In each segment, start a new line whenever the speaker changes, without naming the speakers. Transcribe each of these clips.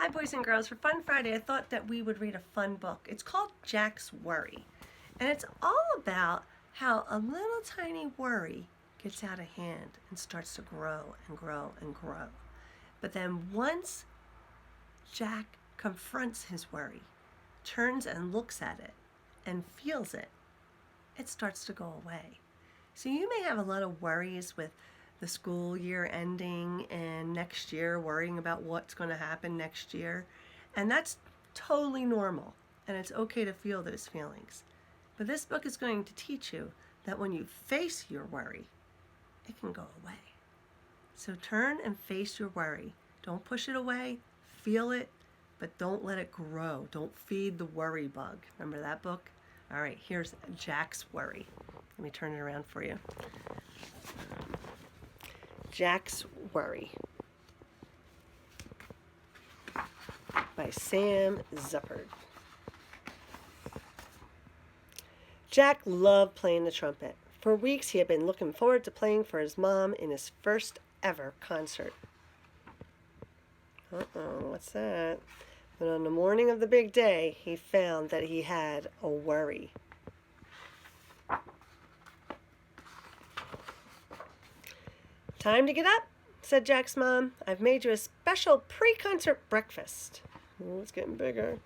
Hi boys and girls, for Fun Friday I thought that we would read a fun book. It's called Jack's Worry, and it's all about how a little tiny worry gets out of hand and starts to grow and grow and grow. But then once Jack confronts his worry, turns and looks at it and feels it, it starts to go away. So you may have a lot of worries with the school year ending and next year, worrying about what's going to happen next year. And that's totally normal. And it's okay to feel those feelings. But this book is going to teach you that when you face your worry, it can go away. So turn and face your worry. Don't push it away. Feel it, but don't let it grow. Don't feed the worry bug. Remember that book? All right, here's Jack's Worry. Let me turn it around for you. Jack's Worry by Sam Zuppard. Jack loved playing the trumpet. For weeks he had been looking forward to playing for his mom in his first ever concert. What's that? But on the morning of the big day, he found that he had a worry. Time to get up, said Jack's mom. I've made you a special pre-concert breakfast. Oh, it's getting bigger.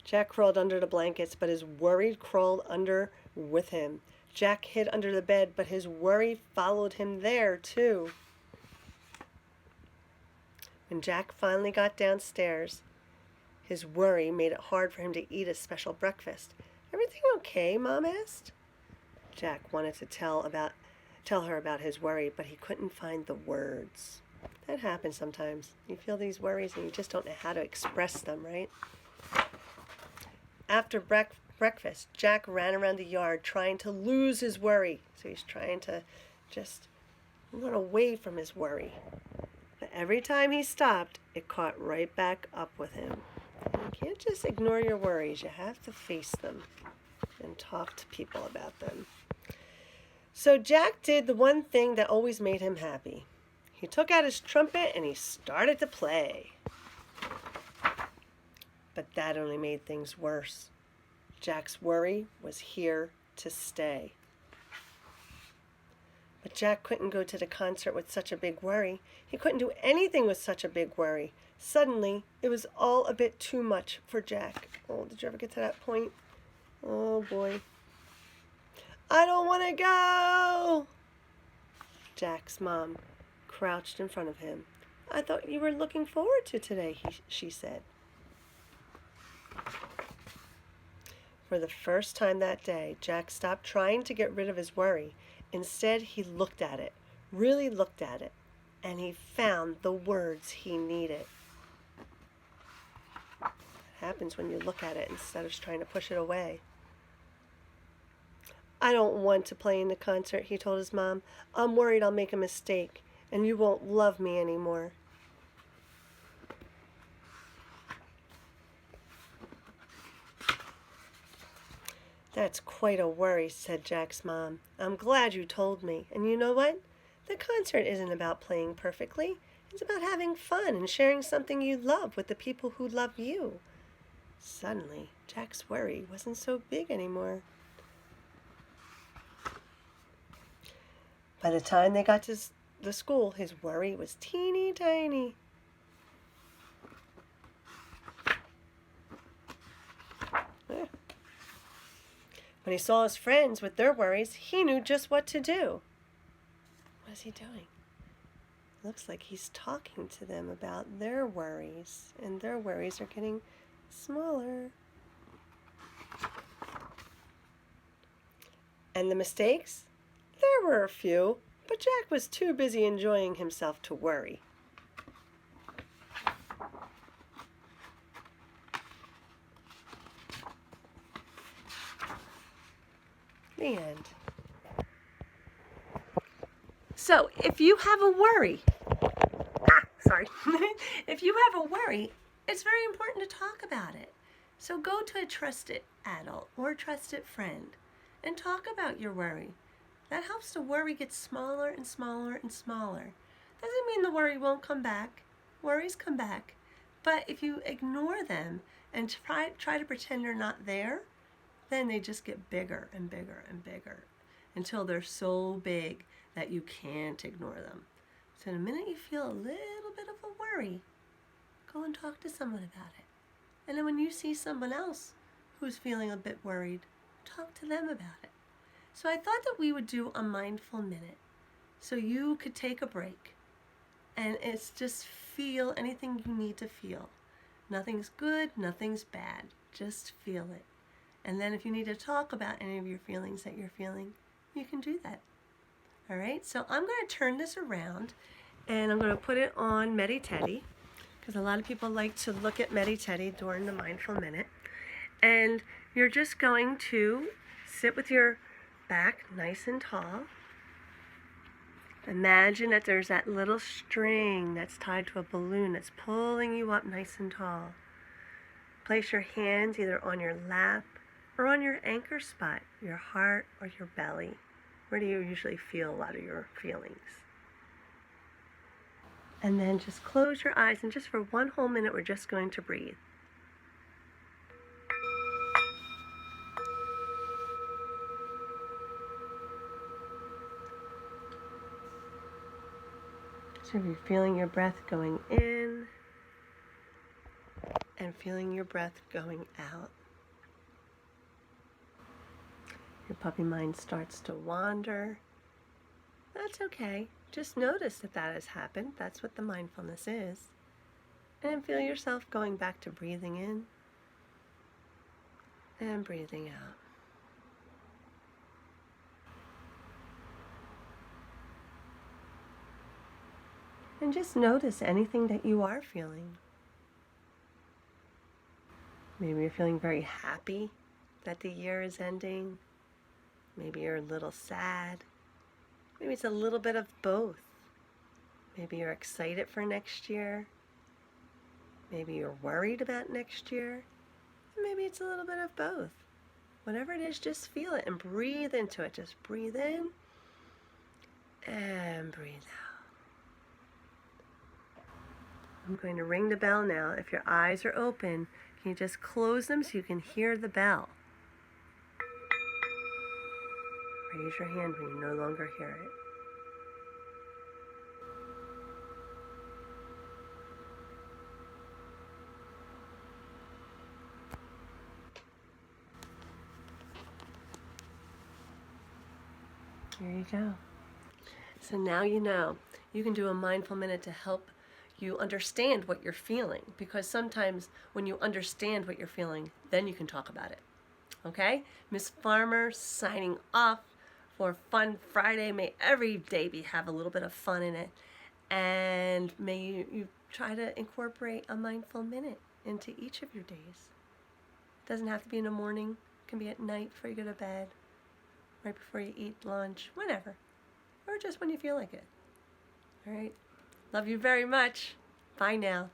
Jack crawled under the blankets, but his worry crawled under with him. Jack hid under the bed, but his worry followed him there, too. When Jack finally got downstairs, his worry made it hard for him to eat his special breakfast. Everything okay, Mom asked. Jack wanted to tell her about his worry, but he couldn't find the words. That happens sometimes. You feel these worries and you just don't know how to express them, right? After breakfast, Jack ran around the yard trying to lose his worry. So he's trying to just run away from his worry. But every time he stopped, it caught right back up with him. You can't just ignore your worries. You have to face them and talk to people about them. So Jack did the one thing that always made him happy. He took out his trumpet and he started to play. But that only made things worse. Jack's worry was here to stay. But Jack couldn't go to the concert with such a big worry. He couldn't do anything with such a big worry. Suddenly, it was all a bit too much for Jack. Oh, did you ever get to that point? Oh, boy. I don't want to go! Jack's mom crouched in front of him. I thought you were looking forward to today, she said. For the first time that day, Jack stopped trying to get rid of his worry. Instead, he looked at it, really looked at it, and he found the words he needed. It happens when you look at it instead of trying to push it away. I don't want to play in the concert, he told his mom. I'm worried I'll make a mistake, and you won't love me anymore. That's quite a worry, said Jack's mom. I'm glad you told me. And you know what? The concert isn't about playing perfectly. It's about having fun and sharing something you love with the people who love you. Suddenly, Jack's worry wasn't so big anymore. By the time they got to the school, his worry was teeny tiny. When he saw his friends with their worries, he knew just what to do. What is he doing? Looks like he's talking to them about their worries, and their worries are getting smaller. And the mistakes? There were a few, but Jack was too busy enjoying himself to worry. The end. So, if you have a worry, if you have a worry, it's very important to talk about it. So go to a trusted adult or a trusted friend and talk about your worry. That helps the worry get smaller and smaller and smaller. Doesn't mean the worry won't come back. Worries come back. But if you ignore them and try to pretend they're not there, then they just get bigger and bigger and bigger until they're so big that you can't ignore them. So the minute you feel a little bit of a worry, go and talk to someone about it. And then when you see someone else who's feeling a bit worried, talk to them about it. So I thought that we would do a mindful minute so you could take a break and it's just feel anything you need to feel. Nothing's good, nothing's bad. Just feel it. And then if you need to talk about any of your feelings that you're feeling, you can do that. All right, so I'm going to turn this around and I'm going to put it on Medi-Teddy because a lot of people like to look at Medi-Teddy during the mindful minute. And you're just going to sit with your back nice and tall. Imagine that there's that little string that's tied to a balloon that's pulling you up nice and tall. Place your hands either on your lap or on your anchor spot, your heart or your belly. Where do you usually feel a lot of your feelings? And then just close your eyes and just for one whole minute we're just going to breathe. So you're feeling your breath going in and feeling your breath going out. Your puppy mind starts to wander. That's okay. Just notice that that has happened. That's what the mindfulness is. And feel yourself going back to breathing in and breathing out. And just notice anything that you are feeling. Maybe you're feeling very happy that the year is ending. Maybe you're a little sad. Maybe it's a little bit of both. Maybe you're excited for next year. Maybe you're worried about next year. Maybe it's a little bit of both. Whatever it is, just feel it and breathe into it. Just breathe in and breathe out. I'm going to ring the bell now. If your eyes are open, can you just close them so you can hear the bell? Raise your hand when you no longer hear it. There you go. So now you know. You can do a mindful minute to help you understand what you're feeling, because sometimes when you understand what you're feeling, then you can talk about it. Okay? Miss Farmer signing off for Fun Friday. May every day have a little bit of fun in it. And may you try to incorporate a mindful minute into each of your days. It doesn't have to be in the morning. It can be at night before you go to bed, right before you eat lunch, whenever. Or just when you feel like it. All right? Love you very much. Bye now.